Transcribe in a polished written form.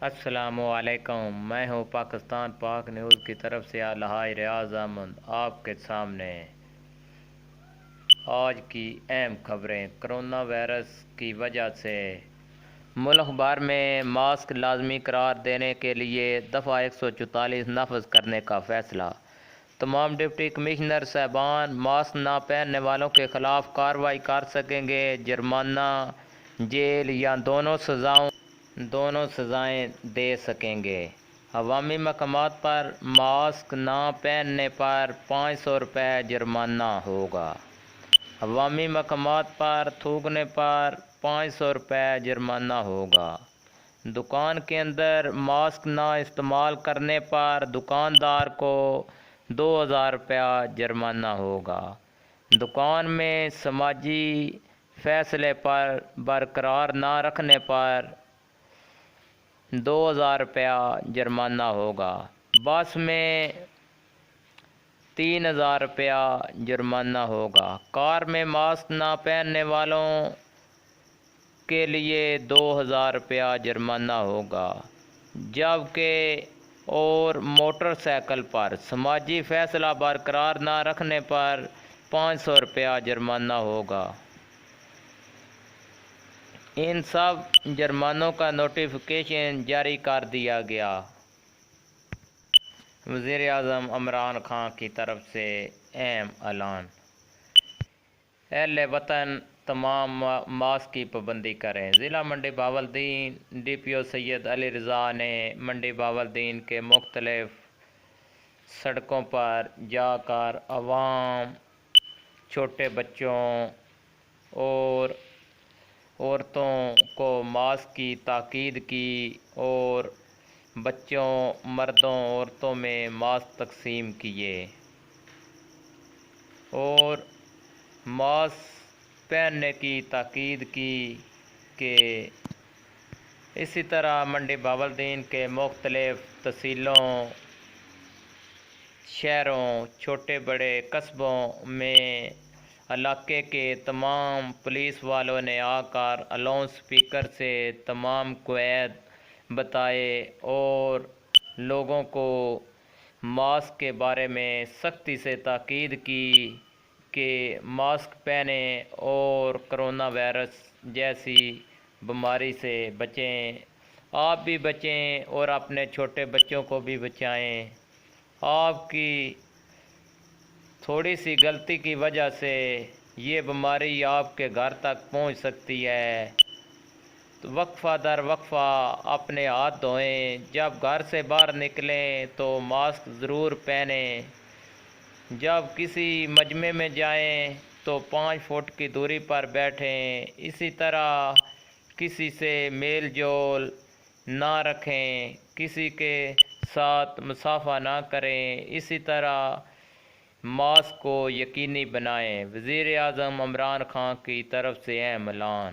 السلام علیکم، میں ہوں پاکستان پاک نیوز کی طرف سے الہائی ریاض احمد آپ کے سامنے آج کی اہم خبریں۔ کرونا وائرس کی وجہ سے ملک بھر میں ماسک لازمی قرار دینے کے لیے دفعہ 144 نافذ کرنے کا فیصلہ۔ تمام ڈپٹی کمشنر صاحبان ماسک نہ پہننے والوں کے خلاف کارروائی کر سکیں گے۔ جرمانہ، جیل یا دونوں سزائیں دے سکیں گے۔ عوامی مقامات پر ماسک نہ پہننے پر 500 روپے جرمانہ ہوگا۔ عوامی مقامات پر تھوکنے پر 500 روپے جرمانہ ہوگا۔ دکان کے اندر ماسک نہ استعمال کرنے پر دکاندار کو 2000 روپے جرمانہ ہوگا۔ دکان میں سماجی فاصلے پر برقرار نہ رکھنے پر 2000 روپے جرمانہ ہوگا۔ بس میں 3000 روپے جرمانہ ہوگا۔ کار میں ماسک نہ پہننے والوں کے لیے 2000 روپے جرمانہ ہوگا، جبکہ اور موٹر سائیکل پر سماجی فاصلہ برقرار نہ رکھنے پر 500 روپے جرمانہ ہوگا۔ ان سب جرمانوں کا نوٹیفکیشن جاری کر دیا گیا۔ وزیر اعظم عمران خان کی طرف سے اہم اعلان۔ اہل وطن تمام ماسک کی پابندی کریں۔ ضلع منڈی بہاولدین ڈی پی او سید علی رضا نے منڈی بہاولدین کے مختلف سڑکوں پر جا کر عوام، چھوٹے بچوں اور عورتوں کو ماسک کی تاکید کی اور بچوں، مردوں، عورتوں میں ماسک تقسیم کیے اور ماسک پہننے کی تاکید کی کہ اسی طرح منڈی بہاولدین کے مختلف تحصیلوں، شہروں، چھوٹے بڑے قصبوں میں علاقے کے تمام پولیس والوں نے آ کر الاؤنس اسپیکر سے تمام قواعد بتائے اور لوگوں کو ماسک کے بارے میں سختی سے تاکید کی کہ ماسک پہنیں اور کرونا وائرس جیسی بیماری سے بچیں۔ آپ بھی بچیں اور اپنے چھوٹے بچوں کو بھی بچائیں۔ آپ کی تھوڑی سی غلطی کی وجہ سے یہ بیماری آپ کے گھر تک پہنچ سکتی ہے۔ تو وقفہ در وقفہ اپنے ہاتھ دھوئیں۔ جب گھر سے باہر نکلیں تو ماسک ضرور پہنیں۔ جب کسی مجمع میں جائیں تو 5 فٹ کی دوری پر بیٹھیں۔ اسی طرح کسی سے میل جول نہ رکھیں، کسی کے ساتھ مصافحہ نہ کریں۔ اسی طرح ماسک کو یقینی بنائیں۔ وزیر اعظم عمران خان کی طرف سے اہم اعلان۔